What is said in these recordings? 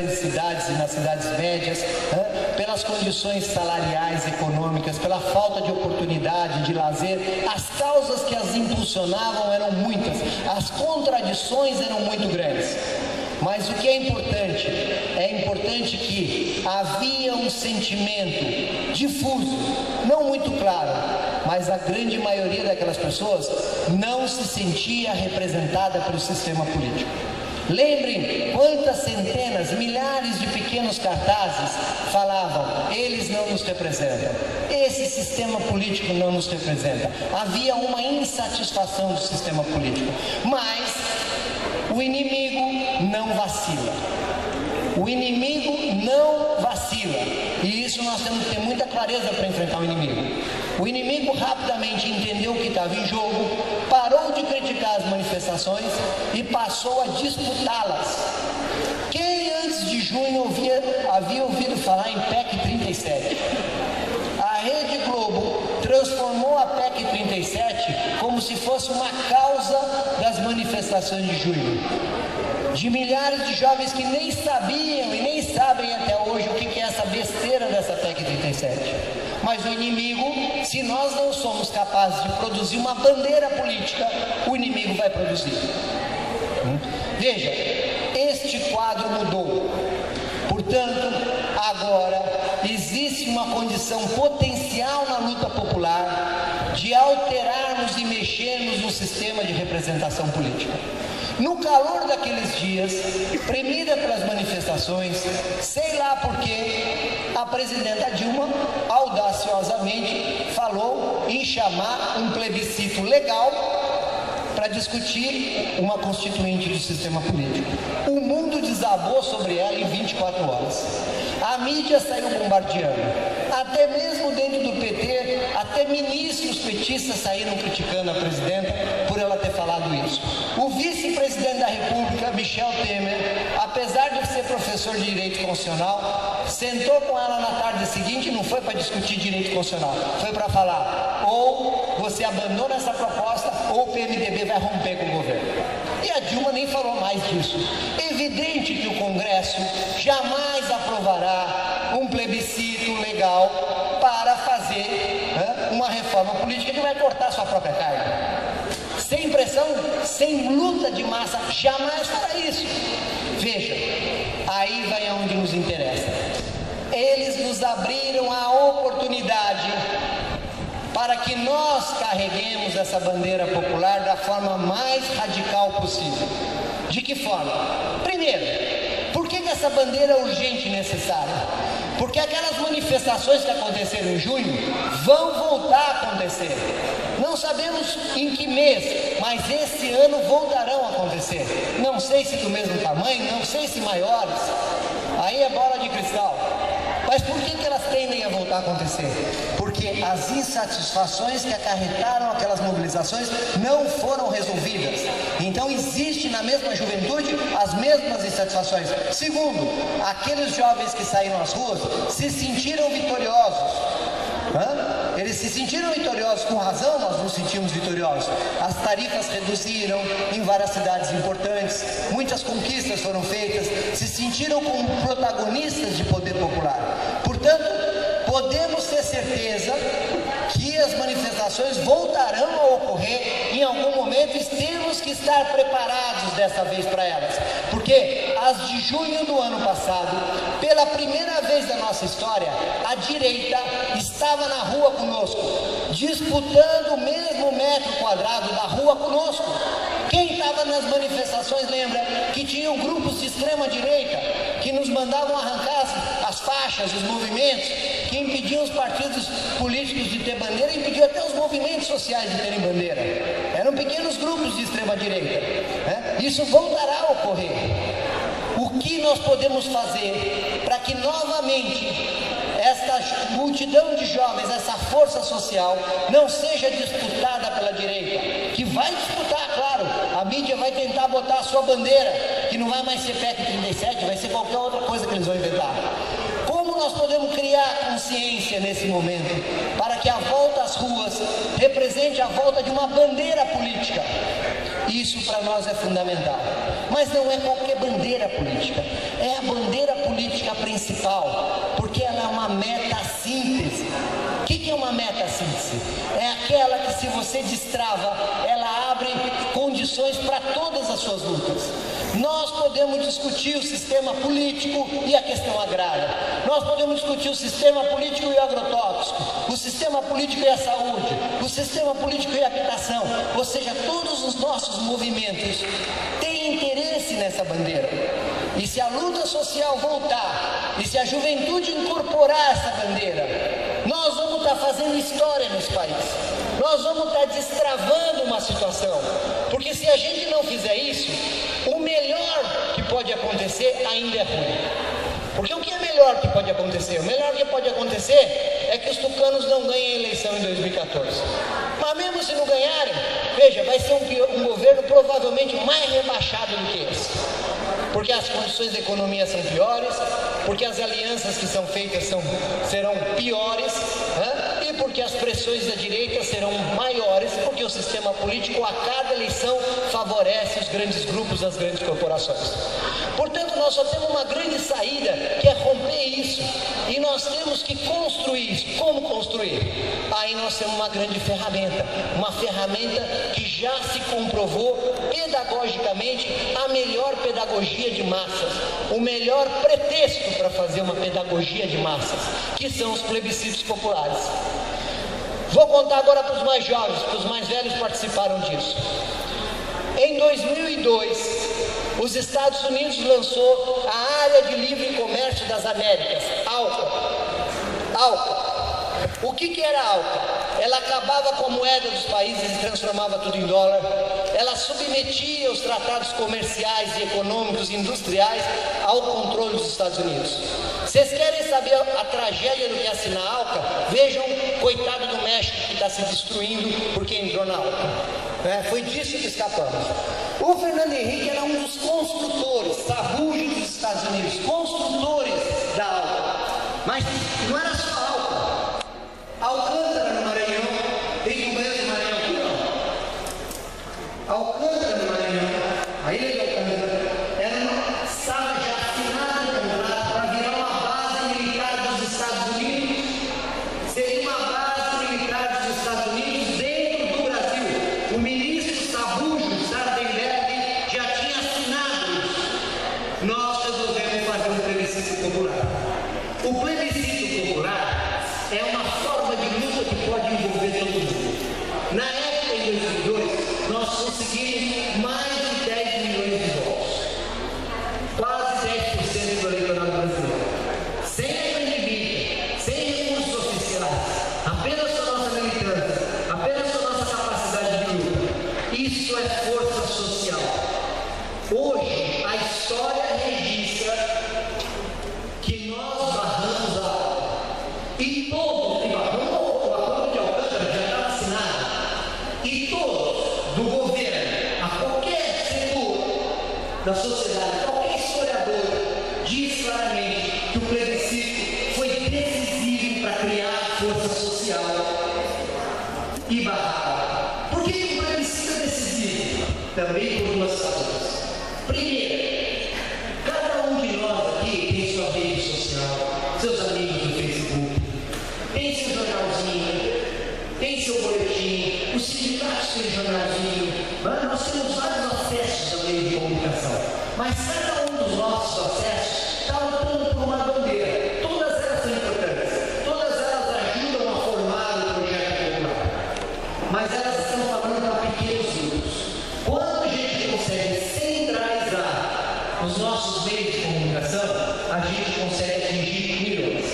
cidades e nas cidades médias, pelas condições salariais, econômicas, pela falta de oportunidade, de lazer. As causas que as impulsionavam eram muitas, as contradições eram muito grandes. Mas o que é importante que havia um sentimento difuso, não muito claro, mas a grande maioria daquelas pessoas não se sentia representada pelo sistema político. Lembrem quantas centenas, milhares de pequenos cartazes falavam: eles não nos representam, esse sistema político não nos representa. Havia uma insatisfação do sistema político, mas o inimigo não vacila. O inimigo não vacila. E isso nós temos que ter muita clareza para enfrentar o inimigo. O inimigo rapidamente entendeu o que estava em jogo, parou de criticar as manifestações e passou a disputá-las. Quem antes de junho havia ouvido falar em PEC 37? A Rede Globo transformou a PEC 37 como se fosse uma causa das manifestações de junho. De milhares de jovens que nem sabiam e nem sabem até hoje o que é essa besteira dessa PEC 37. Mas o inimigo, se nós não somos capazes de produzir uma bandeira política, o inimigo vai produzir. Veja, este quadro mudou. Portanto, agora existe uma condição potencial na luta popular de alterarmos e mexermos no sistema de representação política. No calor daqueles dias, premida pelas manifestações, sei lá porque, a presidenta Dilma audaciosamente falou em chamar um plebiscito legal para discutir uma constituinte do sistema político. O mundo desabou sobre ela em 24 horas. A mídia saiu bombardeando. Até mesmo dentro do PT, até ministros petistas saíram criticando a presidenta por ela ter falado isso. O vice-presidente da República, Michel Temer, apesar de ser professor de Direito Constitucional, sentou com ela na tarde seguinte e não foi para discutir Direito Constitucional, foi para falar: ou você abandona essa proposta ou o PMDB vai romper com o governo. E a Dilma nem falou mais disso. Evidente que o Congresso jamais aprovará um plebiscito legal para fazer uma reforma política que vai cortar sua própria carga. Sem pressão, sem luta de massa, jamais fará isso. Veja, aí vai aonde nos interessa. Eles nos abriram a oportunidade para que nós carreguemos essa bandeira popular da forma mais radical possível. De que forma? Primeiro, por que essa bandeira é urgente e necessária? Porque aquelas manifestações que aconteceram em junho vão voltar a acontecer. Não sabemos em que mês, mas esse ano voltarão a acontecer. Não sei se do mesmo tamanho, não sei se maiores. Aí é bola de cristal. Mas por que elas tendem a voltar a acontecer? Porque as insatisfações que acarretaram aquelas mobilizações não foram resolvidas. Então existe na mesma juventude as mesmas insatisfações. Segundo, aqueles jovens que saíram às ruas se sentiram vitoriosos. Eles se sentiram vitoriosos, com razão nós nos sentimos vitoriosos. As tarifas reduziram em várias cidades importantes, muitas conquistas foram feitas, se sentiram como protagonistas de poder popular. Portanto, podemos ter certeza que as manifestações voltarão a ocorrer em algum momento e temos que estar preparados dessa vez para elas. Porque as de junho do ano passado, pela primeira vez da nossa história, a direita estava na rua conosco, disputando o mesmo metro quadrado da rua conosco. Quem estava nas manifestações lembra que tinham grupos de extrema direita que nos mandavam arrancar as faixas, os movimentos, que impediam os partidos políticos de ter bandeira, impediam até os movimentos sociais de terem bandeira. Eram pequenos grupos de extrema direita. Isso voltará a ocorrer. O que nós podemos fazer para que novamente esta multidão de jovens, essa força social, não seja disputada pela direita, que vai disputar, claro, a mídia vai tentar botar a sua bandeira, que não vai mais ser PEC 37, vai ser qualquer outra coisa que eles vão inventar. Como nós podemos criar consciência nesse momento, para que a volta às ruas represente a volta de uma bandeira política? Isso para nós é fundamental. mas não é qualquer bandeira política, é a bandeira política principal, porque ela é uma meta-síntese. O que é uma meta-síntese? É aquela que, se você destrava, ela abre condições para todas as suas lutas. Nós podemos discutir o sistema político e a questão agrária, nós podemos discutir o sistema político e o agrotóxico, o sistema político e a saúde, o sistema político e a habitação, ou seja, todos os nossos movimentos têm interesse nessa bandeira. E se a luta social voltar, e se a juventude incorporar essa bandeira, nós vamos estar fazendo história nesse país, nós vamos estar destravando uma situação, porque se a gente não fizer isso, o melhor que pode acontecer ainda é ruim. Porque o que é melhor que pode acontecer? O melhor que pode acontecer é que os tucanos não ganhem a eleição em 2014. Mas mesmo se não ganharem, veja, vai ser um governo provavelmente mais rebaixado do que esse. Porque as condições da economia são piores, porque as alianças que são feitas serão piores, e porque as pressões da direita serão maiores, porque o sistema político a cada eleição favorece os grandes grupos, as grandes corporações. Portanto, nós só temos uma grande saída, que é romper isso, e nós temos que construir isso. Como construir? Aí nós temos uma grande ferramenta que já se comprovou pedagogicamente a melhor pedagogia de massas, o melhor pretexto para fazer uma pedagogia de massas, que são os plebiscitos populares. Vou contar agora para os mais jovens, porque os mais velhos participaram disso. Em 2002, os Estados Unidos lançou a Área de Livre Comércio das Américas, ALCA. O que era a ALCA? Ela acabava com a moeda dos países e transformava tudo em dólar. Ela submetia os tratados comerciais e econômicos e industriais ao controle dos Estados Unidos. Vocês querem saber a tragédia do que é assinar a ALCA? Vejam, coitado do México, que está se destruindo porque entrou na ALCA. Foi disso que escapamos. O Fernando Henrique era um dos construtores, sabujo dos Estados Unidos, construtores da ALCA. Mas não era só a ALCA. Alcântara, no Maranhão, tem um banho do Maranhão aqui, não? Alcântara, no Maranhão, a ilha de Alcântara, era uma sala já assinada no contrato para virar uma base militar dos Estados Unidos. Seria uma base militar dos Estados Unidos dentro do Brasil. O ministro Sabujo Sardenberg já tinha assinado isso. Nós resolvemos fazer um plebiscito popular. O plebiscito popular é uma forma de luta que pode envolver todo mundo. Na época, em 2002, nós conseguimos mais de 10 milhões de votos. Quase 10% do eleitorado brasileiro. Sem a mídia, sem recursos oficiais, apenas com a nossa militância, apenas com a nossa capacidade de luta. Isso é força social. Hoje, a história registra que nós barramos a ALCA. E todos que barramos o acordo de Alcântara já está assinado. E todos, do governo a qualquer setor da sociedade, qualquer historiador, diz claramente que o plebiscito foi decisivo para criar força social e barrar. Por que o plebiscito é decisivo? Também por duas razões. Primeiro, cada um de nós aqui tem sua rede social, seus amigos no Facebook, tem seu jornalzinho, tem seu boletim, os sindicatos têm jornalzinho, nós temos vários acessos ao meio de comunicação, mas cada um dos nossos acessos está lutando por uma bandeira. Todas elas são importantes, todas elas ajudam a formar o projeto popular, mas elas estão falando para pequenos grupos. Quando a gente consegue centralizar os nossos meios de comunicação, a gente consegue atingir milhões.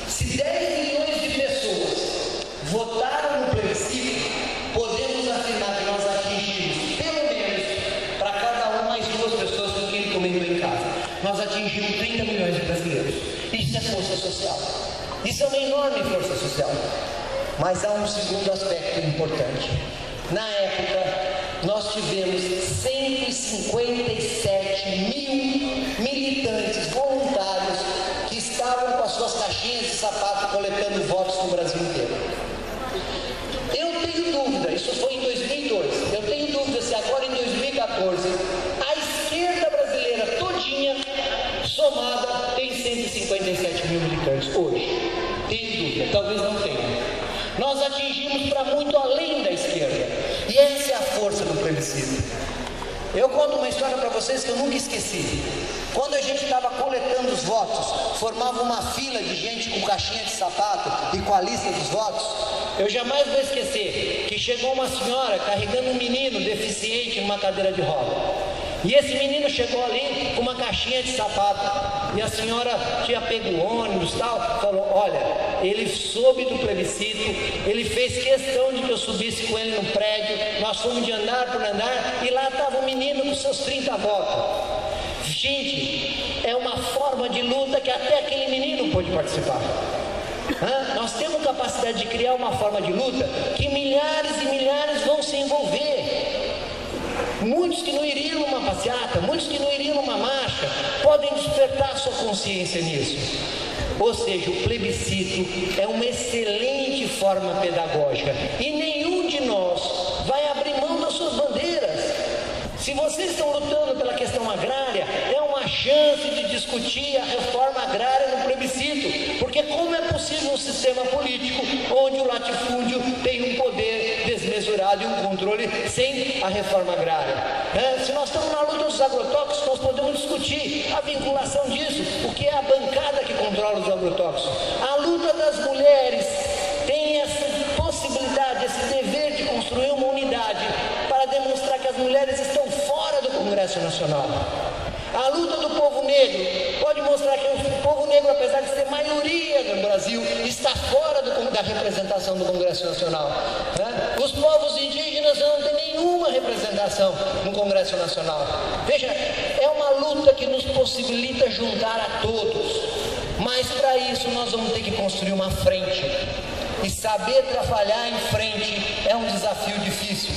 Se 10 milhões de pessoas votaram no plebiscito, podemos afirmar que nós atingimos, pelo menos, para cada um mais duas pessoas do que ele comentou em casa. Nós atingimos 30 milhões de brasileiros. Isso é força social. Isso é uma enorme força social. Mas há um segundo aspecto importante. Na época, nós tivemos 157 mil militantes voluntários que estavam com as suas caixinhas de sapato coletando votos no Brasil inteiro. Eu tenho dúvida, isso foi em 2002, eu tenho dúvida se agora em 2014 a esquerda somada tem 157 mil militantes hoje. Tem dúvida? Talvez não tenha. Nós atingimos para muito além da esquerda. E essa é a força do plebiscito. Eu conto uma história para vocês que eu nunca esqueci. Quando a gente estava coletando os votos, formava uma fila de gente com caixinha de sapato e com a lista dos votos. Eu jamais vou esquecer que chegou uma senhora carregando um menino deficiente numa cadeira de roda. E esse menino chegou ali com uma caixinha de sapato. E a senhora tinha pego o ônibus e tal. Falou, olha, ele soube do plebiscito. Ele fez questão de que eu subisse com ele no prédio. Nós fomos de andar por andar. E lá estava o menino com seus 30 votos. Gente, é uma forma de luta que até aquele menino pôde participar. Nós temos capacidade de criar uma forma de luta que milhares e milhares vão se envolver. Muitos que não iriam numa passeata, muitos que não iriam numa marcha, podem despertar sua consciência nisso. Ou seja, o plebiscito é uma excelente forma pedagógica e nenhum de nós vai abrir mão das suas bandeiras. Se vocês estão lutando pela questão agrária, é uma chance de discutir a reforma agrária no plebiscito, porque como é possível um sistema político onde o latifúndio tem um poder desmesurado e um controle sem a reforma agrária? Se nós estamos na luta dos agrotóxicos, nós podemos discutir a vinculação disso, o que é a bancada que controla os agrotóxicos. A luta das mulheres tem essa possibilidade, esse dever de construir uma unidade para demonstrar que as mulheres estão fora do Congresso Nacional. A luta do povo negro pode mostrar que o povo negro, apesar de ser maioria no Brasil, está fora da representação do Congresso Nacional. Os povos indígenas não têm nenhuma representação no Congresso Nacional. Veja, é uma luta que nos possibilita juntar a todos, mas para isso nós vamos ter que construir uma frente. E saber trabalhar em frente é um desafio difícil,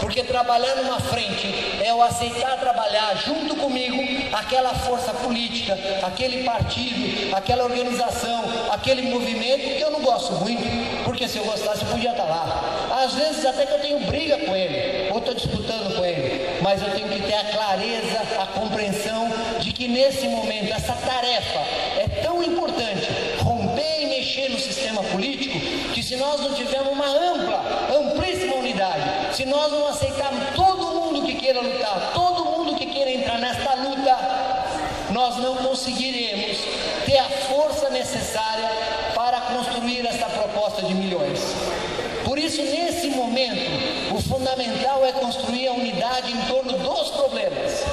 porque trabalhar numa frente é eu aceitar trabalhar junto comigo aquela força política, aquele partido, aquela organização, aquele movimento que eu não gosto muito, porque se eu gostasse eu podia estar lá. Às vezes até que eu tenho briga com ele, ou estou disputando com ele, mas eu tenho que ter a clareza, a compreensão de que nesse momento essa tarefa é tão importante, romper e mexer no sistema político, que se nós não tivermos uma amplíssima unidade, se nós não aceitarmos todo mundo que queira lutar, todo mundo que queira entrar nesta luta, nós não conseguiremos ter a força necessária para construir essa proposta de milhões. Por isso, nesse momento, o fundamental é construir a unidade em torno dos problemas.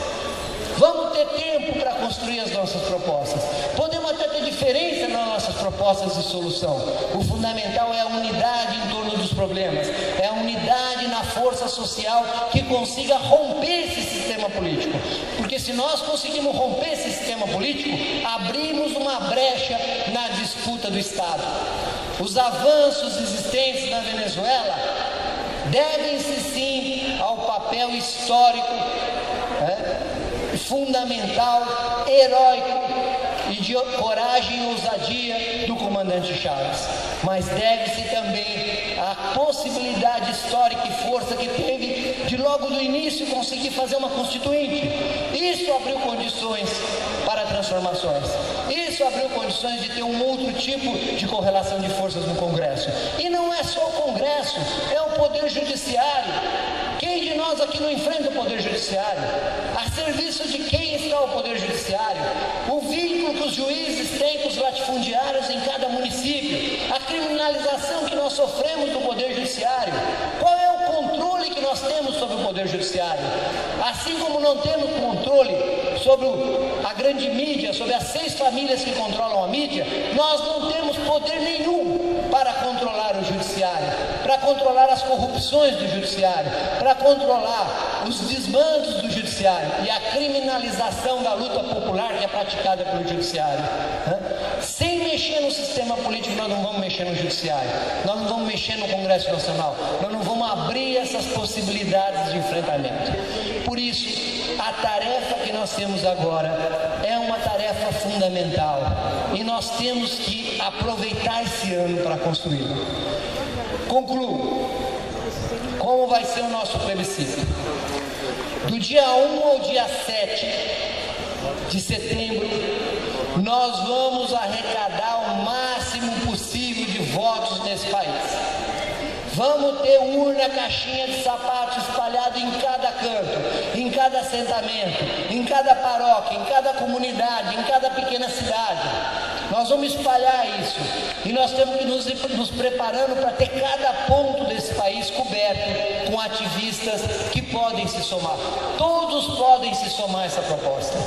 Vamos ter tempo para construir as nossas propostas. Podemos até ter diferença nas nossas propostas de solução. O fundamental é a unidade em torno dos problemas. É a unidade na força social que consiga romper esse sistema político. Porque se nós conseguirmos romper esse sistema político, abrimos uma brecha na disputa do Estado. Os avanços existentes na Venezuela devem-se sim ao papel histórico, fundamental, heróico e de coragem e ousadia do comandante Chávez, mas deve-se também à possibilidade histórica e força que teve de logo do início conseguir fazer uma constituinte. Isso abriu condições para transformações, isso abriu condições de ter um outro tipo de correlação de forças no Congresso. E não é só o Congresso, é o Poder Judiciário. Quem de nós aqui não enfrenta o Poder Judiciário? A serviço de quem está o Poder Judiciário? O vínculo que os juízes têm com os latifundiários em cada município, a criminalização que nós sofremos do Poder Judiciário. Qual é o controle que nós temos sobre o Poder Judiciário? Assim como não temos controle sobre a grande mídia, sobre as 6 famílias que controlam a mídia, nós não temos poder nenhum para controlar o Judiciário, para controlar as corrupções do Judiciário, para controlar os desmandos do Judiciário e a criminalização da luta popular que é praticada pelo Judiciário. Sem mexer no sistema político, nós não vamos mexer no Judiciário, nós não vamos mexer no Congresso Nacional, nós não vamos abrir essas possibilidades de enfrentamento. Por isso, a tarefa que nós temos agora é uma tarefa fundamental e nós temos que aproveitar esse ano para construí-la. Concluo. Como vai ser o nosso plebiscito? Do dia 1 ao dia 7 de setembro, nós vamos arrecadar o máximo possível de votos nesse país. Vamos ter urna, caixinha de sapato espalhado em cada canto, em cada assentamento, em cada paróquia, em cada comunidade, em cada pequena cidade. Nós vamos espalhar isso e nós temos que nos preparando para ter cada ponto desse país coberto com ativistas que podem se somar. Todos podem se somar a essa proposta.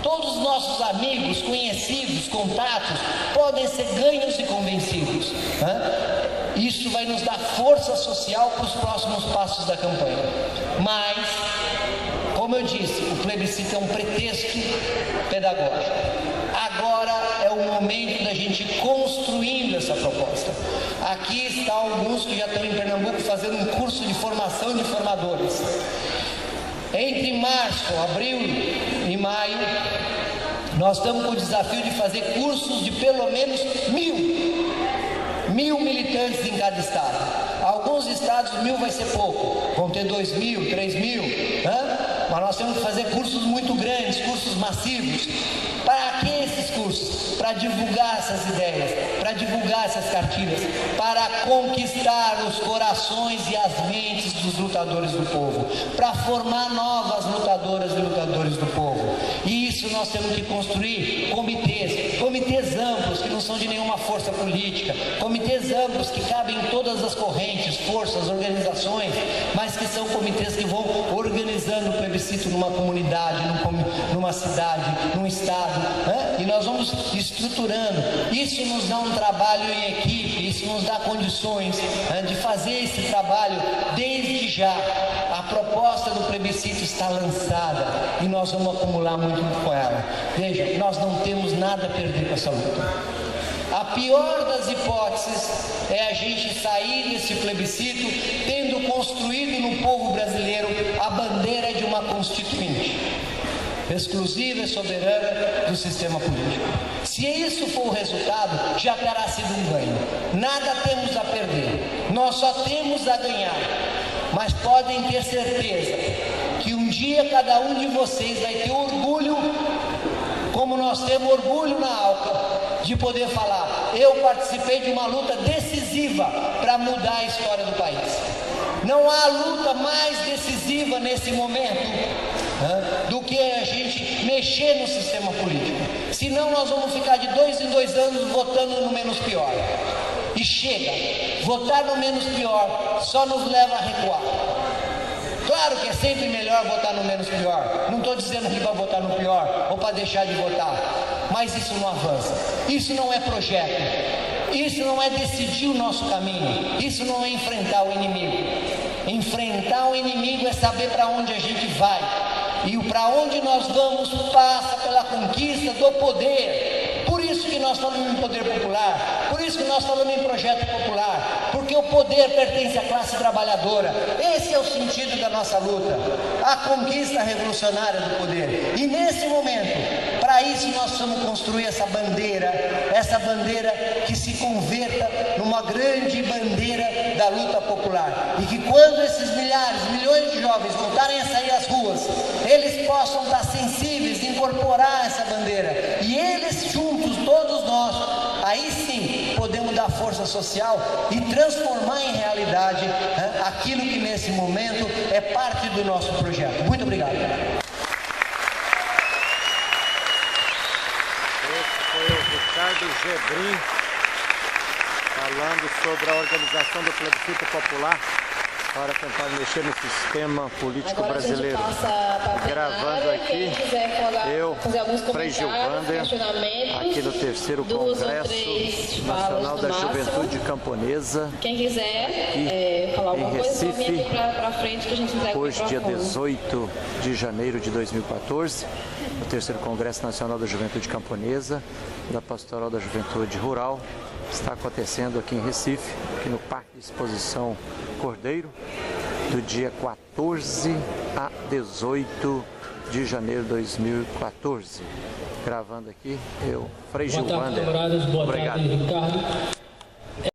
Todos os nossos amigos, conhecidos, contatos podem ser ganhos e convencidos. Isso vai nos dar força social para os próximos passos da campanha. Mas, como eu disse, o plebiscito é um pretexto pedagógico. Agora é o momento da gente ir construindo essa proposta. Aqui estão alguns que já estão em Pernambuco fazendo um curso de formação de formadores. Entre março, abril e maio, nós estamos com o desafio de fazer cursos de pelo menos 1.000 militantes em cada estado. Alguns estados 1.000 vai ser pouco, vão ter 2.000, 3.000, mas nós temos que fazer cursos muito grandes, cursos massivos. Para que esses cursos? Para divulgar essas ideias, para divulgar essas cartilhas, para conquistar os corações e as mentes dos lutadores do povo, para formar novas lutadoras e lutadores do povo. E isso nós temos que construir comitês amplos que não são de nenhuma força política, comitês amplos que cabem em todas as correntes, forças, organizações, mas que são comitês que vão organizando o plebiscito numa comunidade, numa cidade, num estado, e nós vamos estruturando. Isso nos dá um trabalho em equipe, isso nos dá condições de fazer esse trabalho desde já. A proposta do plebiscito está lançada e nós vamos acumular muito com ela. Veja, nós não temos nada a perder com essa luta. A pior das hipóteses é a gente sair desse plebiscito tendo construído no povo brasileiro a bandeira de uma constituinte exclusiva e soberana do sistema político. Se isso for o resultado, já terá sido um ganho. Nada temos a perder, nós só temos a ganhar. Mas podem ter certeza que um dia cada um de vocês vai ter orgulho, como nós temos orgulho na ALCA, de poder falar: eu participei de uma luta decisiva para mudar a história do país. Não há luta mais decisiva nesse momento do que a gente mexer no sistema político. Senão nós vamos ficar de 2 em 2 anos votando no menos pior. E chega, votar no menos pior só nos leva a recuar. Claro que é sempre melhor votar no menos pior. Não estou dizendo que vai votar no pior ou para deixar de votar, mas isso não avança. Isso não é projeto. Isso não é decidir o nosso caminho. Isso não é enfrentar o inimigo. Enfrentar o inimigo é saber para onde a gente vai. E para onde nós vamos passa pela conquista do poder. Por isso que nós falamos em poder popular, por isso que nós falamos em projeto popular, porque o poder pertence à classe trabalhadora. Esse é o sentido da nossa luta, a conquista revolucionária do poder. E nesse momento, para isso nós precisamos construir essa bandeira que se converta numa grande bandeira da luta popular. E que quando esses milhões de jovens voltarem a sair às ruas, eles possam estar sensíveis, incorporar essa bandeira. E eles juntos, todos nós, aí sim podemos dar força social e transformar em realidade aquilo que nesse momento é parte do nosso projeto. Muito obrigado. Esse foi o Ricardo Gebrim falando sobre a organização do plebiscito popular para tentar mexer no sistema político brasileiro. Gravando aqui, eu, Frei Gilvander, aqui no 3º Congresso Nacional da Juventude Camponesa. Quem quiser falar alguma coisa, só vir aqui para frente que a gente entrega o microfone. Hoje, dia 18 de janeiro de 2014, no 3º Congresso Nacional da Juventude Camponesa, da Pastoral da Juventude Rural, está acontecendo aqui em Recife, aqui no Parque de Exposição Cordeiro, do dia 14 a 18 de janeiro de 2014. Gravando aqui, eu, Frei Gilvander. Boa tarde, camaradas. Boa Obrigado. tarde, Ricardo.